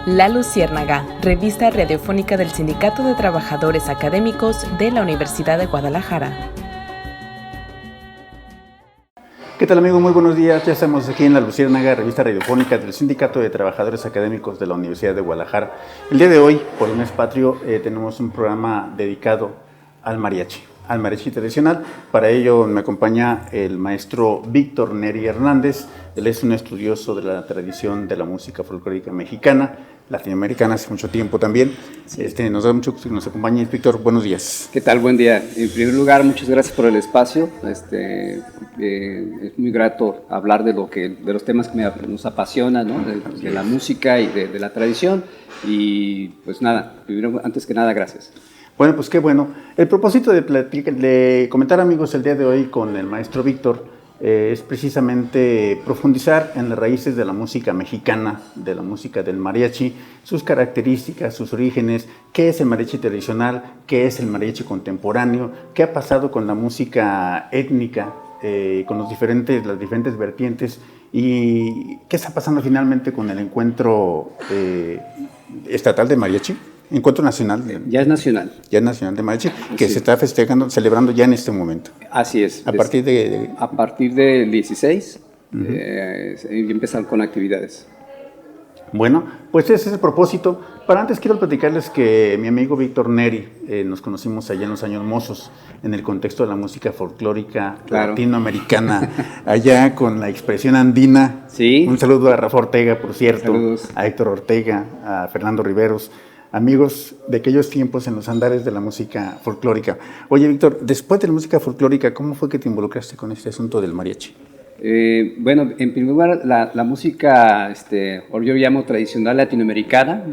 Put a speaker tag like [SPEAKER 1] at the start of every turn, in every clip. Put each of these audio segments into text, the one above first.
[SPEAKER 1] La Luciérnaga, revista radiofónica del Sindicato de Trabajadores Académicos de la Universidad de Guadalajara.
[SPEAKER 2] ¿Qué tal, amigo? Muy buenos días. Ya estamos aquí en La Luciérnaga, revista radiofónica del Sindicato de Trabajadores Académicos de la Universidad de Guadalajara. El día de hoy, por el mes patrio, tenemos un programa dedicado al mariachi tradicional. Para ello me acompaña el maestro Víctor Neri Hernández. Él es un estudioso de la tradición de la música folclórica mexicana, latinoamericana hace mucho tiempo también. Nos da mucho gusto que nos acompañe. Víctor, buenos días.
[SPEAKER 3] ¿Qué tal? Buen día. En primer lugar, muchas gracias por el espacio. Es muy grato hablar de los temas que nos apasionan, ¿no? de la música y de la tradición. Y pues nada, primero, antes que nada, gracias.
[SPEAKER 2] Bueno, pues qué bueno. El propósito de comentar, amigos, el día de hoy con el maestro Víctor es precisamente profundizar en las raíces de la música mexicana, de la música del mariachi, sus características, sus orígenes, qué es el mariachi tradicional, qué es el mariachi contemporáneo, qué ha pasado con la música étnica, con las diferentes vertientes, y qué está pasando finalmente con el encuentro estatal de mariachi. Encuentro nacional.
[SPEAKER 3] Ya es nacional.
[SPEAKER 2] Ya es nacional de mariachi, que sí se está celebrando ya en este momento.
[SPEAKER 3] Así es.
[SPEAKER 2] A partir
[SPEAKER 3] del 16 empiezan con actividades.
[SPEAKER 2] Bueno, pues ese es el propósito. Para antes quiero platicarles que mi amigo Víctor Neri, nos conocimos allá en los años mozos, en el contexto de la música folclórica latinoamericana, allá con la expresión andina.
[SPEAKER 3] Sí.
[SPEAKER 2] Un saludo a Rafa Ortega, por cierto.
[SPEAKER 3] Saludos.
[SPEAKER 2] A Héctor Ortega, a Fernando Riveros, amigos de aquellos tiempos en los andares de la música folclórica. Oye, Víctor, después de la música folclórica, ¿cómo fue que te involucraste con este asunto del mariachi?
[SPEAKER 3] Bueno, en primer lugar, la música, yo llamo tradicional latinoamericana,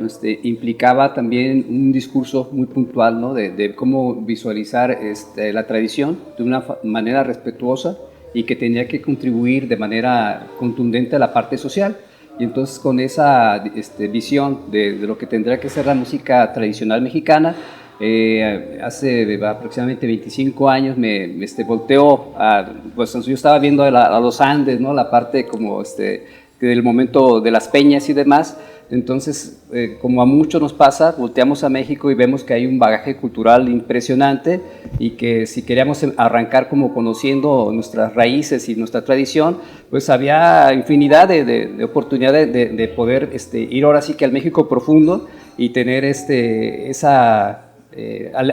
[SPEAKER 3] implicaba también un discurso muy puntual, ¿no? de cómo visualizar la tradición de una manera respetuosa y que tenía que contribuir de manera contundente a la parte social. Y entonces con esa visión de lo que tendría que ser la música tradicional mexicana, hace aproximadamente 25 años me volteó pues yo estaba viendo a los Andes, ¿no? La parte como del momento de las peñas y demás. Entonces, como a muchos nos pasa, volteamos a México y vemos que hay un bagaje cultural impresionante y que si queríamos arrancar como conociendo nuestras raíces y nuestra tradición, pues había infinidad de oportunidades de poder ir ahora sí que al México profundo y tener esa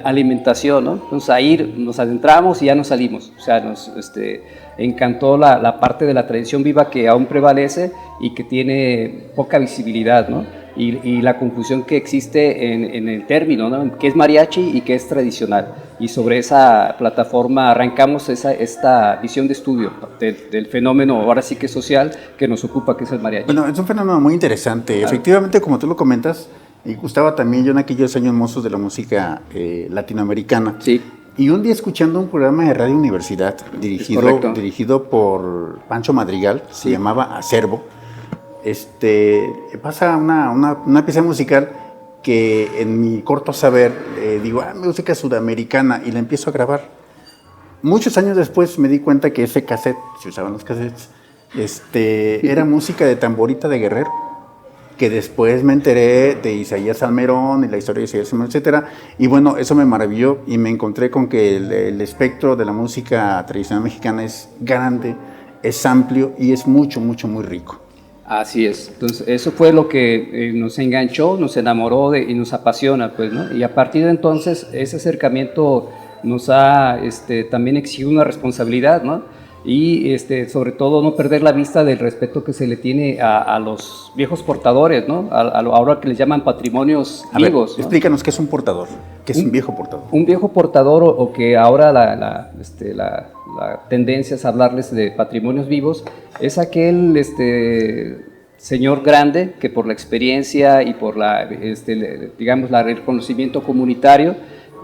[SPEAKER 3] alimentación, ¿no? Entonces ahí nos adentramos y ya nos salimos. O sea, nos encantó la parte de la tradición viva que aún prevalece y que tiene poca visibilidad, ¿no? Y la confusión que existe en el término, ¿no? ¿Qué es mariachi y qué es tradicional? Y sobre esa plataforma arrancamos esta visión de estudio del fenómeno, ahora sí que social, que nos ocupa, que es el mariachi.
[SPEAKER 2] Bueno, es un fenómeno muy interesante. Claro. Efectivamente, como tú lo comentas, y gustaba también yo en aquellos años mozos de la música latinoamericana. Sí. Y un día escuchando un programa de Radio Universidad dirigido por Pancho Madrigal, se llamaba Acervo, pasa una pieza musical que en mi corto saber digo, música sudamericana, y la empiezo a grabar. Muchos años después me di cuenta que ese cassette, se usaban los cassettes, era música de tamborita de Guerrero, que después me enteré de Isaías Salmerón y la historia de Isaías Salmerón, etcétera, y bueno, eso me maravilló y me encontré con que el espectro de la música tradicional mexicana es grande, es amplio y es muy rico.
[SPEAKER 3] Así es. Entonces eso fue lo que nos enganchó, nos enamoró y nos apasiona, pues, ¿no? Y a partir de entonces ese acercamiento nos ha también exigido una responsabilidad, ¿no? Y sobre todo no perder la vista del respeto que se le tiene a los viejos portadores, ¿no? Ahora que les llaman patrimonios vivos.
[SPEAKER 2] ¿No? Explícanos qué es un portador, qué es un viejo portador.
[SPEAKER 3] Un viejo portador, o que ahora la tendencia es hablarles de patrimonios vivos, es aquel señor grande que por la experiencia y por digamos, el reconocimiento comunitario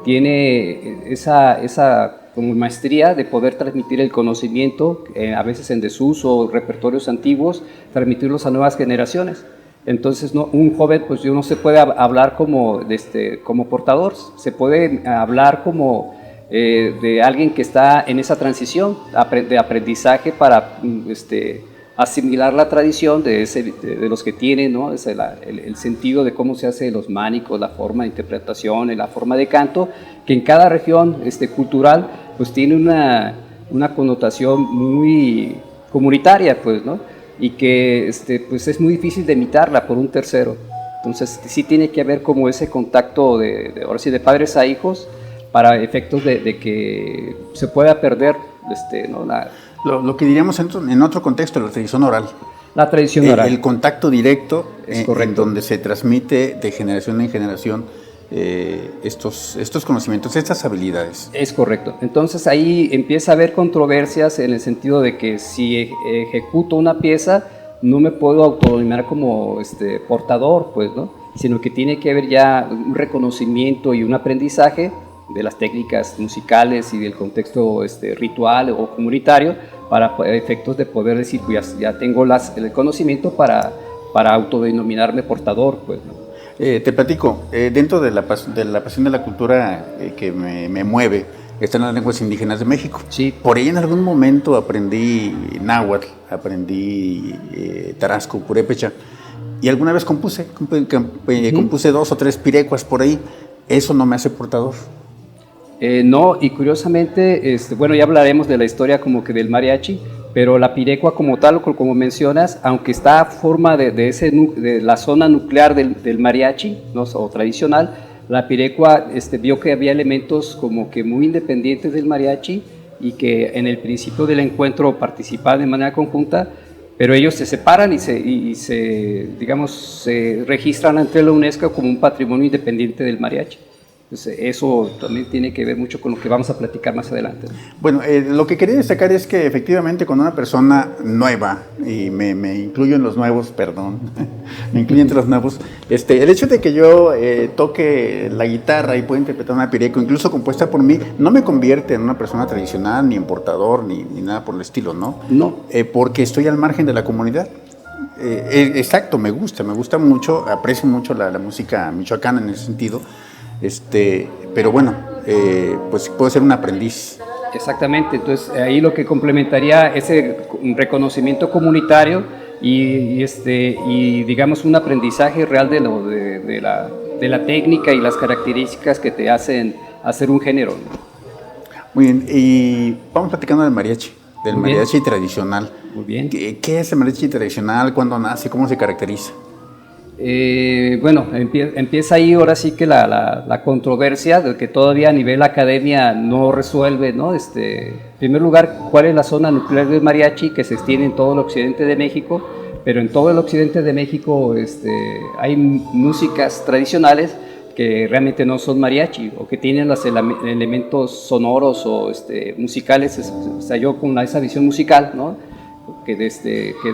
[SPEAKER 3] tiene esa como maestría de poder transmitir el conocimiento, a veces en desuso, repertorios antiguos, transmitirlos a nuevas generaciones. Entonces, ¿no? Un joven, pues no se puede hablar como portador, se puede hablar como de alguien que está en esa transición de aprendizaje para asimilar la tradición de los que tienen, ¿no? El sentido de cómo se hace los mánicos, la forma de interpretación, la forma de canto, que en cada región cultural pues tiene una connotación muy comunitaria, pues, ¿no? Y que pues es muy difícil de imitarla por un tercero. Entonces sí tiene que haber como ese contacto ahora sí, de padres a hijos para efectos de que se pueda perder, ¿no?
[SPEAKER 2] Lo que diríamos en otro contexto, la tradición oral.
[SPEAKER 3] La tradición oral.
[SPEAKER 2] El contacto directo
[SPEAKER 3] correcto.
[SPEAKER 2] en donde se transmite de generación en generación estos conocimientos, estas habilidades.
[SPEAKER 3] Es correcto. Entonces ahí empieza a haber controversias en el sentido de que si ejecuto una pieza, no me puedo autodenominar como portador, pues, ¿no? Sino que tiene que haber ya un reconocimiento y un aprendizaje de las técnicas musicales y del contexto ritual o comunitario para efectos de poder decir, pues ya tengo el conocimiento para autodenominarme portador, pues, ¿no?
[SPEAKER 2] Te platico, dentro de la pasión de la cultura que me mueve, están las lenguas indígenas de México.
[SPEAKER 3] Sí.
[SPEAKER 2] Por ahí en algún momento aprendí náhuatl, aprendí tarasco, purépecha, y alguna vez compuse 2 o 3 pirecuas por ahí. Eso no me hace portador.
[SPEAKER 3] No, y curiosamente, bueno, ya hablaremos de la historia como que del mariachi, pero la pirecua como tal, como mencionas, aunque está a forma de la zona nuclear del mariachi, ¿no? O tradicional, la pirecua vio que había elementos como que muy independientes del mariachi y que en el principio del encuentro participaban de manera conjunta, pero ellos se separan y se registran ante la UNESCO como un patrimonio independiente del mariachi. Entonces, eso también tiene que ver mucho con lo que vamos a platicar más adelante.
[SPEAKER 2] Bueno, lo que quería destacar es que efectivamente cuando una persona nueva, y me incluyo en los nuevos, perdón, me incluyo entre los nuevos, el hecho de que yo toque la guitarra y pueda interpretar una pireco, incluso compuesta por mí, no me convierte en una persona tradicional, ni en portador, ni nada por el estilo, ¿no?
[SPEAKER 3] No.
[SPEAKER 2] Porque estoy al margen de la comunidad. Exacto, me gusta mucho, aprecio mucho la música michoacana en ese sentido. Pero bueno, pues puedo ser un aprendiz.
[SPEAKER 3] Exactamente, entonces ahí lo que complementaría ese reconocimiento comunitario y digamos un aprendizaje real de la técnica y las características que te hacen hacer un género.
[SPEAKER 2] Muy bien, y vamos platicando del mariachi tradicional.
[SPEAKER 3] Muy bien.
[SPEAKER 2] ¿Qué es el mariachi tradicional? ¿Cuándo nace? ¿Cómo se caracteriza?
[SPEAKER 3] Bueno, empieza ahí ahora sí que la controversia de que todavía a nivel academia no resuelve, ¿no? En primer lugar, ¿cuál es la zona nuclear del mariachi que se extiende en todo el occidente de México? Pero en todo el occidente de México hay músicas tradicionales que realmente no son mariachi o que tienen los elementos sonoros o musicales. O sea, yo con esa visión musical, ¿no? Que es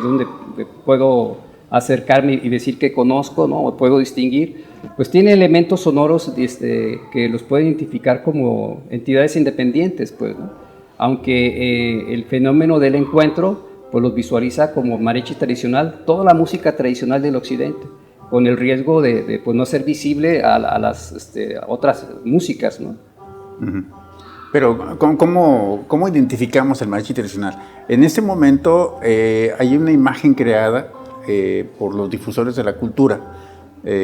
[SPEAKER 3] donde puedo acercarme y decir que conozco, ¿no? O puedo distinguir, pues tiene elementos sonoros que los puede identificar como entidades independientes, pues, ¿no? Aunque el fenómeno del encuentro pues los visualiza como mariachi tradicional, toda la música tradicional del occidente, con el riesgo de pues, no ser visible a las otras músicas, ¿no?
[SPEAKER 2] Uh-huh. Pero, ¿cómo identificamos el mariachi tradicional? En este momento hay una imagen creada por los difusores de la cultura.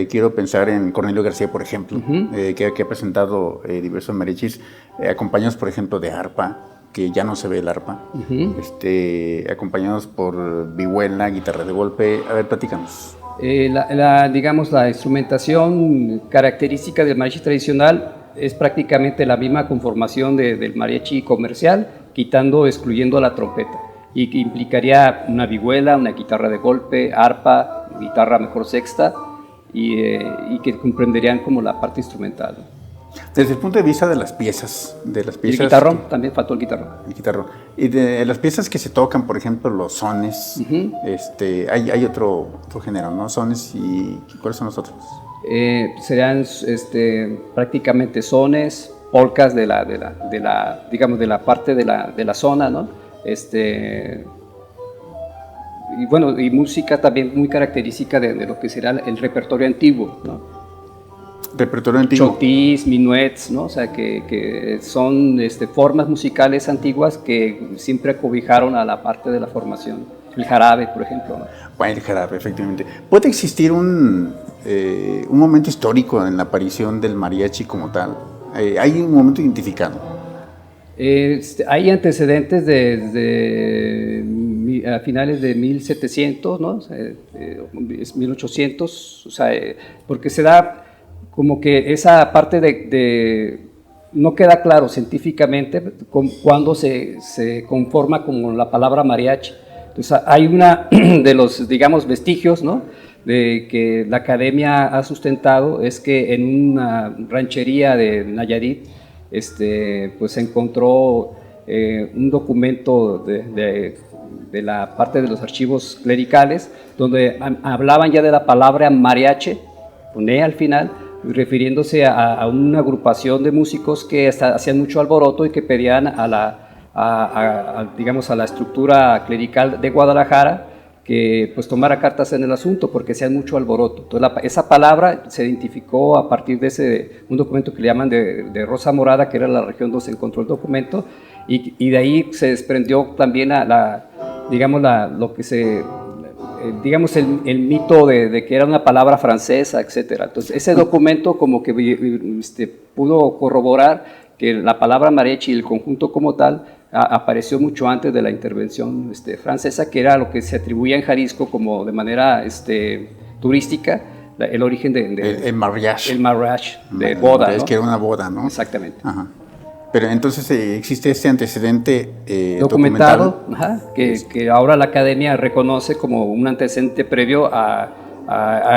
[SPEAKER 2] Quiero pensar en Cornelio García, por ejemplo, uh-huh. que ha presentado diversos mariachis, acompañados, por ejemplo, de arpa, que ya no se ve el arpa, uh-huh. Acompañados por vihuela, guitarra de golpe. A ver, platícanos.
[SPEAKER 3] Digamos, la instrumentación característica del mariachi tradicional es prácticamente la misma conformación del mariachi comercial, excluyendo la trompeta. Y que implicaría una vihuela, una guitarra de golpe, arpa, guitarra mejor sexta, y que comprenderían como la parte instrumental, ¿no?
[SPEAKER 2] Desde el punto de vista de las piezas. El
[SPEAKER 3] guitarrón, también faltó el guitarrón.
[SPEAKER 2] El guitarrón. Y de las piezas que se tocan, por ejemplo, los sones, uh-huh. Hay otro género, ¿no? Sones, ¿y cuáles son los otros?
[SPEAKER 3] Serían prácticamente sones, polcas de la parte de la zona, ¿no? Y bueno, y música también muy característica de lo que será el repertorio antiguo, ¿no?
[SPEAKER 2] Repertorio antiguo.
[SPEAKER 3] Chotís, minuets, ¿no? O sea, que son formas musicales antiguas que siempre acobijaron a la parte de la formación. el jarabe, por ejemplo, ¿no?
[SPEAKER 2] Bueno, el jarabe, efectivamente. ¿Puede existir un momento histórico en la aparición del mariachi como tal? ¿Hay un momento identificado?
[SPEAKER 3] Hay antecedentes desde a finales de 1700, ¿no? O sea, 1800, o sea, porque se da como que esa parte no queda claro científicamente cuándo se conforma como la palabra mariachi. Entonces hay una de los, digamos, vestigios, ¿no?, de que la academia ha sustentado, es que en una ranchería de Nayarit pues se encontró un documento de la parte de los archivos clericales donde hablaban ya de la palabra mariachi, con E al final, refiriéndose a una agrupación de músicos que hacían mucho alboroto y que pedían digamos, a la estructura clerical de Guadalajara que pues tomara cartas en el asunto porque hacían mucho alboroto. Entonces esa palabra se identificó a partir de un documento que le llaman de Rosa Morada, que era la región donde se encontró el documento, y de ahí se desprendió también digamos el mito de que era una palabra francesa, etcétera. Entonces ese documento como que pudo corroborar que la palabra mariachi y el conjunto como tal apareció mucho antes de la intervención francesa, que era lo que se atribuía en Jalisco como de manera turística, el origen
[SPEAKER 2] el mariage.
[SPEAKER 3] El mariage de boda,
[SPEAKER 2] es
[SPEAKER 3] ¿no?
[SPEAKER 2] que era una boda, ¿no?
[SPEAKER 3] Exactamente.
[SPEAKER 2] Ajá. Pero entonces existe este antecedente
[SPEAKER 3] documentado, que ahora la academia reconoce como un antecedente previo a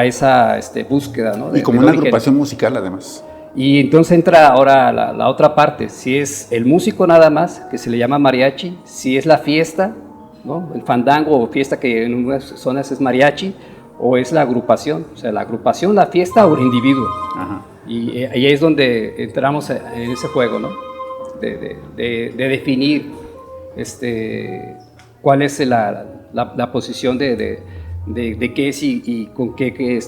[SPEAKER 3] esa búsqueda, ¿no?
[SPEAKER 2] Y como una agrupación musical, además.
[SPEAKER 3] Y entonces entra ahora la otra parte, si es el músico nada más, que se le llama mariachi, si es la fiesta, ¿no?, el fandango o fiesta, que en unas zonas es mariachi, o es la agrupación, o sea, la agrupación, la fiesta o el individuo. Ajá. Y ahí es donde entramos en ese juego, ¿no?, de definir cuál es la posición de qué es y con qué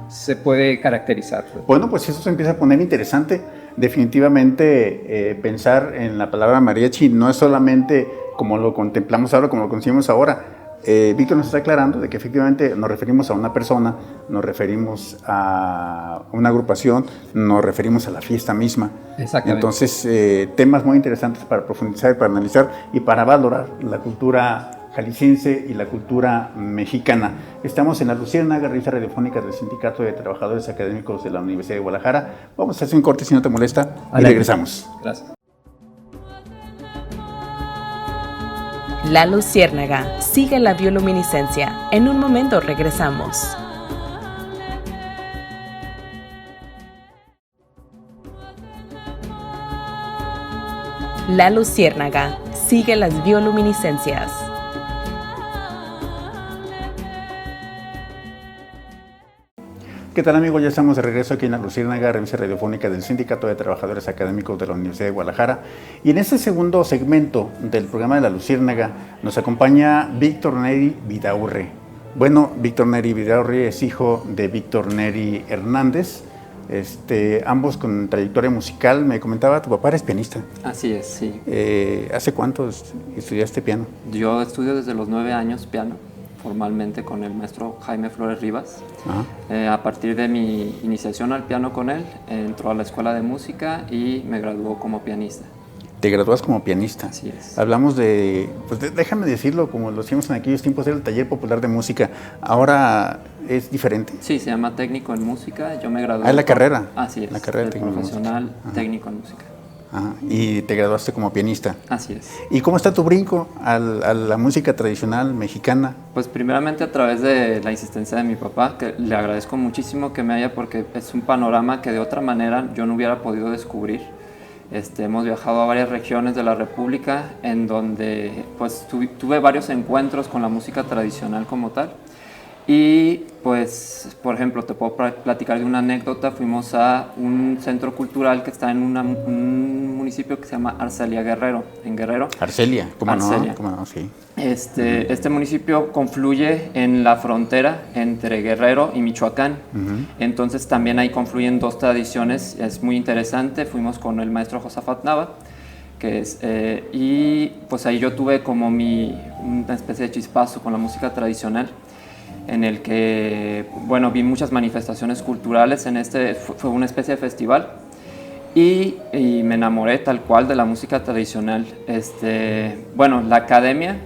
[SPEAKER 3] se puede caracterizar.
[SPEAKER 2] Bueno, pues eso se empieza a poner interesante. Definitivamente pensar en la palabra mariachi no es solamente como lo contemplamos ahora, como lo concibimos ahora. Víctor nos está aclarando de que efectivamente nos referimos a una persona, nos referimos a una agrupación, nos referimos a la fiesta misma.
[SPEAKER 3] Exactamente.
[SPEAKER 2] Entonces, temas muy interesantes para profundizar, para analizar y para valorar la cultura jalisciense y la cultura mexicana. Estamos en La Luciérnaga, revista radiofónica del Sindicato de Trabajadores Académicos de la Universidad de Guadalajara. Vamos a hacer un corte si no te molesta y regresamos.
[SPEAKER 3] Gracias.
[SPEAKER 1] La Luciérnaga, sigue la bioluminiscencia. En un momento regresamos. La Luciérnaga, sigue las bioluminiscencias.
[SPEAKER 2] ¿Qué tal, amigos? Ya estamos de regreso aquí en La Luciérnaga, revista radiofónica del Sindicato de Trabajadores Académicos de la Universidad de Guadalajara. Y en este segundo segmento del programa de La Luciérnaga nos acompaña Víctor Neri Vidaurre. Bueno, Víctor Neri Vidaurre es hijo de Víctor Neri Hernández, ambos con trayectoria musical. Me comentaba, tu papá eres pianista.
[SPEAKER 4] Así es, sí.
[SPEAKER 2] ¿Hace cuánto estudiaste piano?
[SPEAKER 4] Yo estudio desde los 9 años piano, formalmente con el maestro Jaime Flores Rivas. A partir de mi iniciación al piano con él, entró a la escuela de música y me graduó como pianista.
[SPEAKER 2] Te gradúas como pianista.
[SPEAKER 4] Así es.
[SPEAKER 2] Hablamos déjame decirlo, como lo hacíamos en aquellos tiempos, era el taller popular de música. Ahora es diferente.
[SPEAKER 4] Sí, se llama técnico en música. Yo me gradué.
[SPEAKER 2] Ah, es la carrera.
[SPEAKER 4] Así es.
[SPEAKER 2] La carrera
[SPEAKER 4] de profesional técnico en música.
[SPEAKER 2] Ajá. Y te graduaste como pianista.
[SPEAKER 4] Así es.
[SPEAKER 2] ¿Y cómo está tu brinco a la música tradicional mexicana?
[SPEAKER 4] Pues primeramente a través de la insistencia de mi papá, que le agradezco muchísimo que me haya, porque es un panorama que de otra manera yo no hubiera podido descubrir. Hemos viajado a varias regiones de la República en donde pues tuve varios encuentros con la música tradicional como tal. Y pues, por ejemplo, te puedo platicar de una anécdota. Fuimos a un centro cultural que está en un municipio que se llama Arcelia Guerrero, en Guerrero.
[SPEAKER 2] Arcelia, ¿cómo
[SPEAKER 4] Arcelia.
[SPEAKER 2] no? ¿Cómo no? Sí.
[SPEAKER 4] Este municipio confluye en la frontera entre Guerrero y Michoacán. Entonces también ahí confluyen dos tradiciones, es muy interesante. Fuimos con el maestro Josafat Nava y pues ahí yo tuve como una especie de chispazo con la música tradicional, en el que, bueno, vi muchas manifestaciones culturales, fue una especie de festival, y me enamoré tal cual de la música tradicional. Bueno, la academia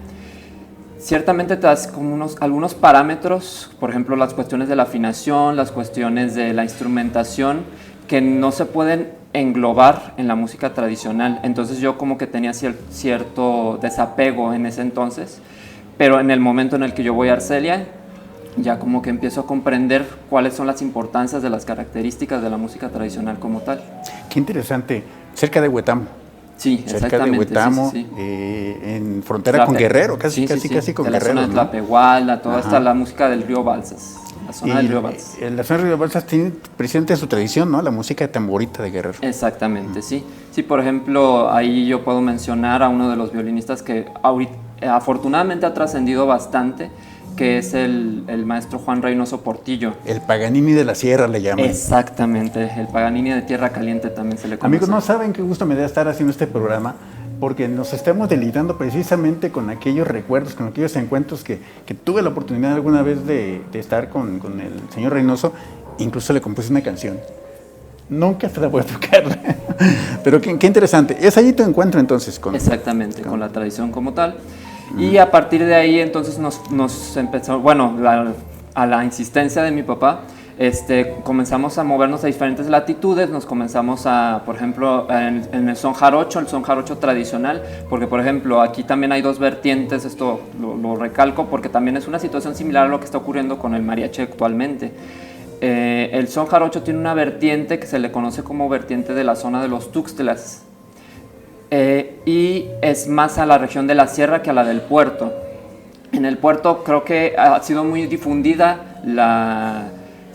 [SPEAKER 4] ciertamente te das como algunos parámetros, por ejemplo, las cuestiones de la afinación, las cuestiones de la instrumentación, que no se pueden englobar en la música tradicional. Entonces yo como que tenía cierto desapego en ese entonces, pero en el momento en el que yo voy a Arcelia, ya como que empiezo a comprender cuáles son las importancias de las características de la música tradicional como tal.
[SPEAKER 2] Qué interesante, cerca de Huetamo.
[SPEAKER 4] Sí,
[SPEAKER 2] cerca de Huetamo,
[SPEAKER 4] sí.
[SPEAKER 2] En frontera con Guerrero, casi con
[SPEAKER 4] de la
[SPEAKER 2] Guerrero.
[SPEAKER 4] Zona de Tlapehuala, toda esta la música del río Balsas, la zona del río Balsas.
[SPEAKER 2] La zona del río Balsas tiene presente su tradición, ¿no? La música de tamborita de Guerrero.
[SPEAKER 4] Exactamente, sí. Sí, por ejemplo, ahí yo puedo mencionar a uno de los violinistas que afortunadamente ha trascendido bastante, que es el maestro Juan Reynoso Portillo.
[SPEAKER 2] El Paganini de la Sierra le llaman.
[SPEAKER 4] Exactamente, el Paganini de Tierra Caliente también se le conoce.
[SPEAKER 2] Amigos, no saben qué gusto me da estar haciendo este programa, porque nos estamos deleitando precisamente con aquellos recuerdos, con aquellos encuentros que tuve la oportunidad alguna vez de estar con el señor Reynoso. Incluso le compuse una canción. Nunca se la voy a tocar, pero qué interesante. Es allí tu encuentro entonces con...
[SPEAKER 4] Exactamente, con la tradición como tal. Y a partir de ahí entonces nos empezó, bueno, a la insistencia de mi papá, comenzamos a movernos a diferentes latitudes, nos comenzamos a, por ejemplo, en el son jarocho tradicional, porque por ejemplo aquí también hay dos vertientes, esto lo recalco porque también es una situación similar a lo que está ocurriendo con el mariachi actualmente. El son jarocho tiene una vertiente que se le conoce como vertiente de la zona de los Tuxtlas, y es más a la región de la sierra que a la del puerto. En el puerto creo que ha sido muy difundida la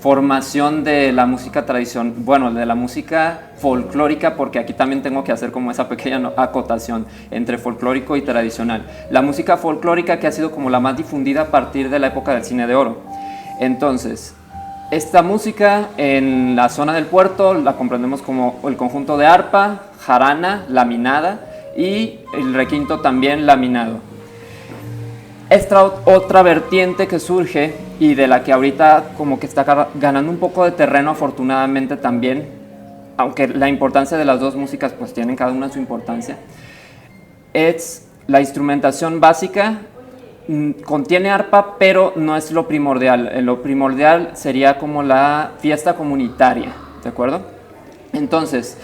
[SPEAKER 4] formación de la música tradicional, bueno, de la música folclórica, porque aquí también tengo que hacer como esa pequeña acotación entre folclórico y tradicional. La música folclórica que ha sido como la más difundida a partir de la época del cine de oro. Entonces, esta música en la zona del puerto la comprendemos como el conjunto de arpa, jarana, laminada y el requinto también laminado. Esta otra vertiente que surge y de la que ahorita como que está ganando un poco de terreno afortunadamente también, aunque la importancia de las dos músicas pues tienen cada una su importancia, es la instrumentación básica. Contiene arpa, pero no es lo primordial. Lo primordial sería como la fiesta comunitaria, ¿de acuerdo? Entonces,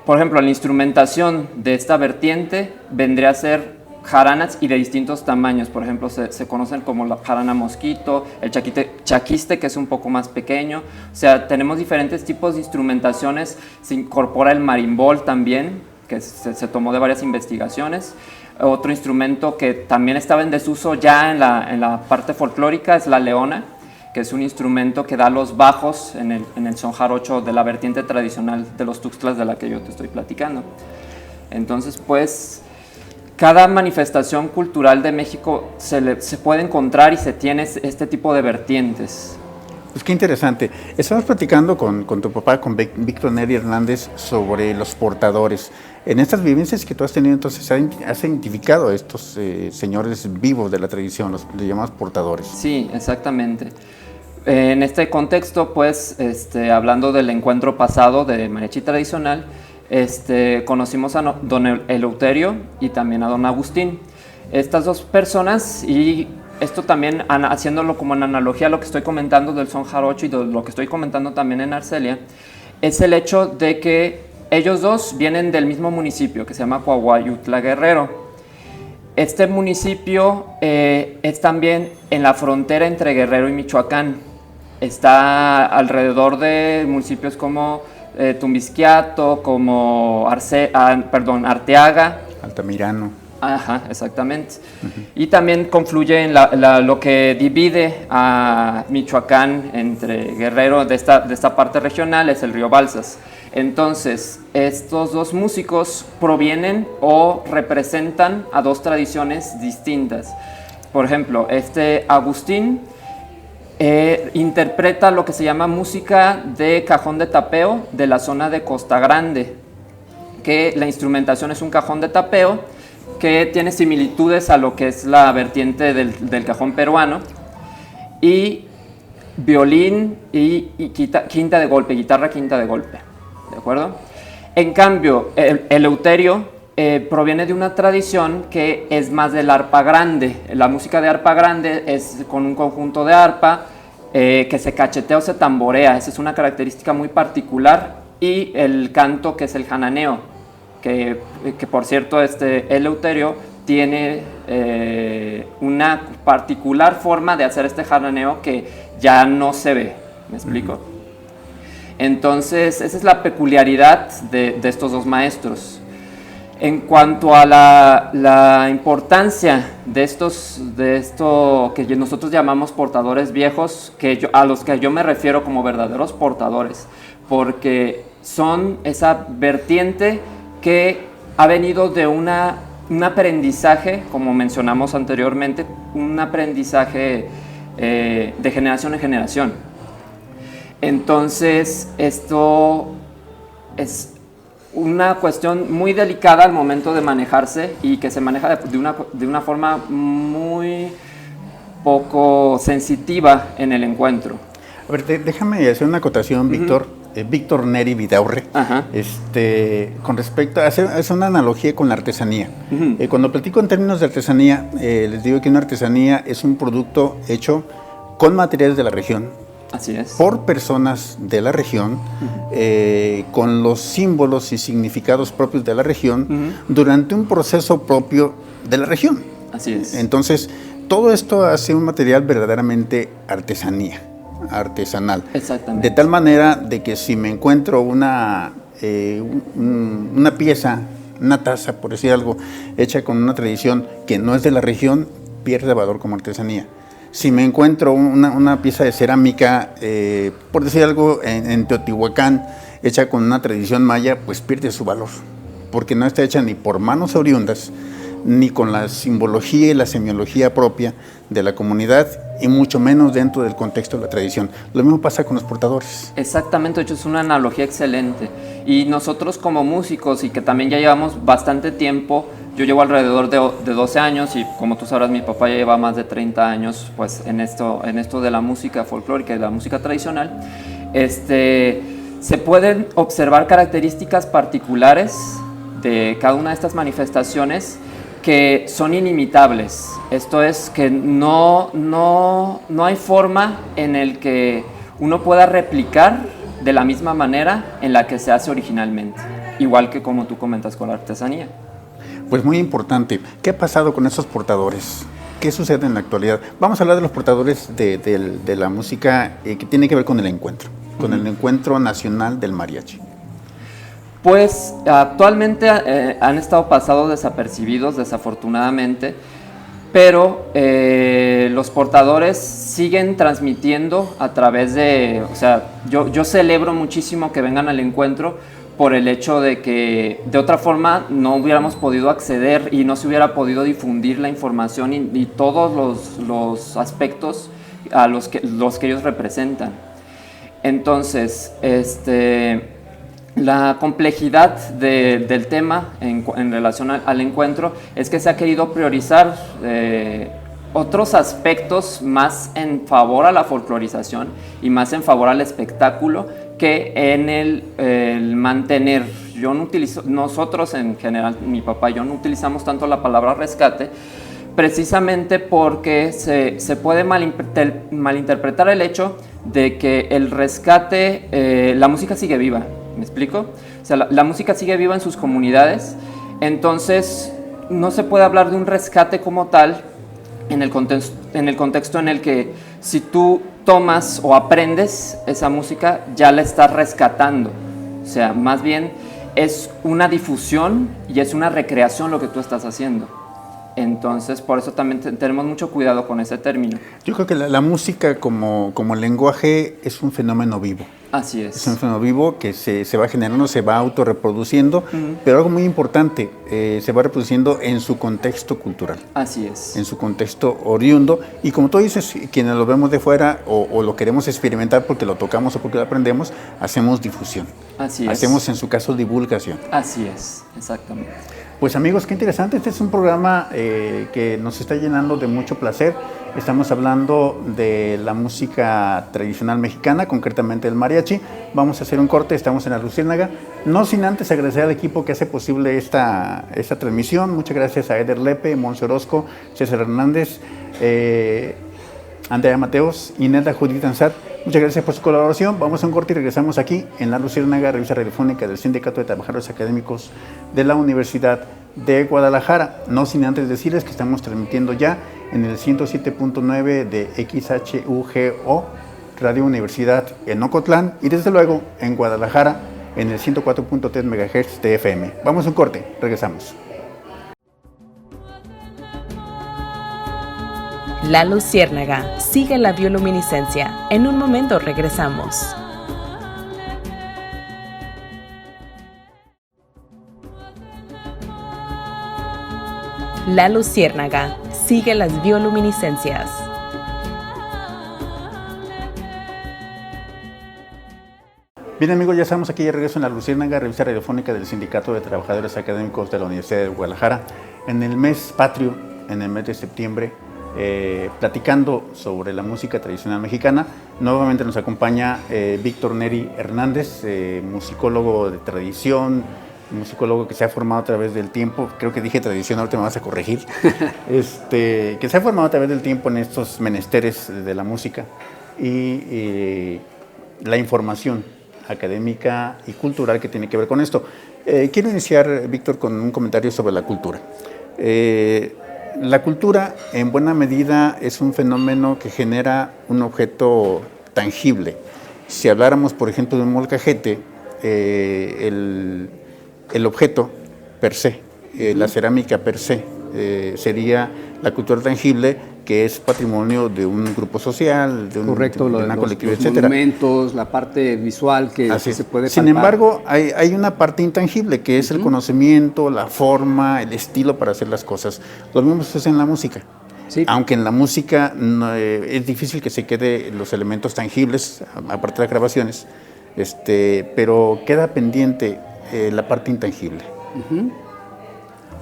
[SPEAKER 4] por ejemplo, la instrumentación de esta vertiente vendría a ser jaranas y de distintos tamaños. Por ejemplo, se conocen como la jarana mosquito, el chaquiste, que es un poco más pequeño. O sea, tenemos diferentes tipos de instrumentaciones. Se incorpora el marimbol también, que se tomó de varias investigaciones. Otro instrumento que también estaba en desuso ya en la parte folclórica es la leona, que es un instrumento que da los bajos en el son jarocho de la vertiente tradicional de los Tuxtlas de la que yo te estoy platicando. Entonces, pues, cada manifestación cultural de México se puede encontrar y se tiene este tipo de vertientes.
[SPEAKER 2] Pues qué interesante. Estabas platicando con tu papá, con Víctor Neri Hernández, sobre los portadores. En estas vivencias que tú has tenido, entonces, ¿has identificado a estos señores vivos de la tradición, los llamados portadores?
[SPEAKER 4] Sí, exactamente. En este contexto, pues, hablando del encuentro pasado de mariachi tradicional, conocimos a don Eleuterio y también a don Agustín. Estas dos personas, y esto también haciéndolo como en analogía a lo que estoy comentando del son jarocho y de lo que estoy comentando también en Arcelia, es el hecho de que ellos dos vienen del mismo municipio que se llama Coahuayutla Guerrero. Este municipio es también en la frontera entre Guerrero y Michoacán. Está alrededor de municipios como Tumbisquiato, como Arteaga.
[SPEAKER 2] Altamirano.
[SPEAKER 4] Ajá, exactamente. Y también confluye en lo que divide a Michoacán entre Guerrero, de esta parte regional, es el río Balsas. Entonces, estos dos músicos provienen o representan a dos tradiciones distintas. Por ejemplo, Agustín interpreta lo que se llama música de cajón de tapeo de la zona de Costa Grande. que la instrumentación es un cajón de tapeo que tiene similitudes a lo que es la vertiente del cajón peruano, y violín y quinta de golpe, guitarra quinta de golpe, ¿de acuerdo? En cambio, el eleuterio proviene de una tradición que es más del arpa grande. La música de arpa grande es con un conjunto de arpa que se cachetea o se tamborea. Esa es una característica muy particular. Y el canto, que es el jananeo, que por cierto eleuterio tiene una particular forma de hacer este jananeo que ya no se ve. ¿Me explico? Entonces, esa es la peculiaridad de estos dos maestros. En cuanto a la importancia de esto que nosotros llamamos portadores viejos, a los que yo me refiero como verdaderos portadores, porque son esa vertiente que ha venido de un aprendizaje, como mencionamos anteriormente, un aprendizaje de generación en generación. Entonces, esto es una cuestión muy delicada al momento de manejarse, y que se maneja de una forma muy poco sensitiva en el encuentro.
[SPEAKER 2] A ver, déjame hacer una acotación, Víctor. Víctor Neri Vidaurre, con respecto a hacer una analogía con la artesanía. Cuando platico en términos de artesanía, les digo que una artesanía es un producto hecho con materiales de la región.
[SPEAKER 4] Así es.
[SPEAKER 2] Por personas de la región, con los símbolos y significados propios de la región, durante un proceso propio de la región.
[SPEAKER 4] Así es.
[SPEAKER 2] Entonces, todo esto hace un material verdaderamente artesanal.
[SPEAKER 4] Exactamente.
[SPEAKER 2] De tal manera de que si me encuentro una pieza, una taza, por decir algo, hecha con una tradición que no es de la región, pierde valor como artesanía. Si me encuentro una pieza de cerámica, por decir algo, en Teotihuacán, hecha con una tradición maya, pues pierde su valor, porque no está hecha ni por manos oriundas, ni con la simbología y la semiología propia de la comunidad, y mucho menos dentro del contexto de la tradición. Lo mismo pasa con los portadores.
[SPEAKER 4] Exactamente, de hecho es una analogía excelente. Y nosotros como músicos, y que también ya llevamos bastante tiempo, yo llevo alrededor de 12 años, y como tú sabrás, mi papá ya lleva más de 30 años pues, en esto de la música folclórica y de la música tradicional. Se pueden observar características particulares de cada una de estas manifestaciones que son inimitables. Esto es que no hay forma en el que uno pueda replicar de la misma manera en la que se hace originalmente, igual que como tú comentas con la artesanía.
[SPEAKER 2] Pues muy importante. ¿Qué ha pasado con esos portadores? ¿Qué sucede en la actualidad? Vamos a hablar de los portadores de la música que tiene que ver con el encuentro, con el encuentro nacional del mariachi.
[SPEAKER 4] Pues actualmente han estado pasados desapercibidos, desafortunadamente, pero los portadores siguen transmitiendo a través de, o sea, yo celebro muchísimo que vengan al encuentro por el hecho de que de otra forma no hubiéramos podido acceder y no se hubiera podido difundir la información y todos los aspectos a los que ellos representan. Entonces, la complejidad del tema en relación al encuentro es que se ha querido priorizar otros aspectos más en favor a la folclorización y más en favor al espectáculo que en el mantener. Nosotros en general, mi papá y yo no utilizamos tanto la palabra rescate, precisamente porque se puede malinterpretar el hecho de que el rescate, la música sigue viva. ¿Me explico? O sea, la música sigue viva en sus comunidades, entonces no se puede hablar de un rescate como tal en el contexto en el que si tú tomas o aprendes esa música, ya la estás rescatando. O sea, más bien es una difusión y es una recreación lo que tú estás haciendo. Entonces, por eso también tenemos mucho cuidado con ese término.
[SPEAKER 2] Yo creo que la música como lenguaje es un fenómeno vivo.
[SPEAKER 4] Así es.
[SPEAKER 2] Es un fenómeno vivo que se va generando, se va autorreproduciendo, pero algo muy importante, se va reproduciendo en su contexto cultural.
[SPEAKER 4] Así es.
[SPEAKER 2] En su contexto oriundo. Y como tú dices, quienes lo vemos de fuera o lo queremos experimentar porque lo tocamos o porque lo aprendemos, hacemos difusión.
[SPEAKER 4] Así es.
[SPEAKER 2] Hacemos, en su caso, divulgación.
[SPEAKER 4] Así es, exactamente.
[SPEAKER 2] Pues amigos, qué interesante. Este es un programa que nos está llenando de mucho placer. Estamos hablando de la música tradicional mexicana, concretamente el mariachi. Vamos a hacer un corte, estamos en La Luciérnaga. No sin antes agradecer al equipo que hace posible esta transmisión. Muchas gracias a Eder Lepe, Monse Orozco, César Hernández, Andrea Mateos y Neta Judith Ansat. Muchas gracias por su colaboración. Vamos a un corte y regresamos aquí en La Luciérnaga, revista radiofónica del Sindicato de Trabajadores Académicos de la Universidad de Guadalajara. No sin antes decirles que estamos transmitiendo ya en el 107.9 de XHUGO, Radio Universidad en Ocotlán, y desde luego en Guadalajara en el 104.3 MHz de FM. Vamos a un corte, regresamos.
[SPEAKER 1] La Luciérnaga, sigue la bioluminiscencia. En un momento regresamos. La Luciérnaga, sigue las bioluminiscencias.
[SPEAKER 2] Bien amigos, ya estamos aquí de regreso en La Luciérnaga, revista radiofónica del Sindicato de Trabajadores Académicos de la Universidad de Guadalajara, en el mes patrio, en el mes de septiembre, platicando sobre la música tradicional mexicana. Nuevamente nos acompaña Víctor Neri Hernández, musicólogo de tradición, musicólogo que se ha formado a través del tiempo. Creo que dije tradición, ahorita me vas a corregir. Que se ha formado a través del tiempo en estos menesteres de la música y la información académica y cultural que tiene que ver con esto. Quiero iniciar, Víctor, con un comentario sobre la cultura. La cultura, en buena medida, es un fenómeno que genera un objeto tangible. Si habláramos, por ejemplo, de un molcajete, el objeto per se, la cerámica per se, sería la cultura tangible, que es patrimonio de un grupo social, de una colectividad,
[SPEAKER 3] los
[SPEAKER 2] etcétera.
[SPEAKER 3] monumentos, la parte visual que se puede
[SPEAKER 2] Sin
[SPEAKER 3] palpar.
[SPEAKER 2] embargo, hay una parte intangible, que es el conocimiento, la forma, el estilo para hacer las cosas. Lo mismo es en la música.
[SPEAKER 3] Sí.
[SPEAKER 2] Aunque en la música es difícil que se quede los elementos tangibles, aparte de las grabaciones, pero queda pendiente la parte intangible.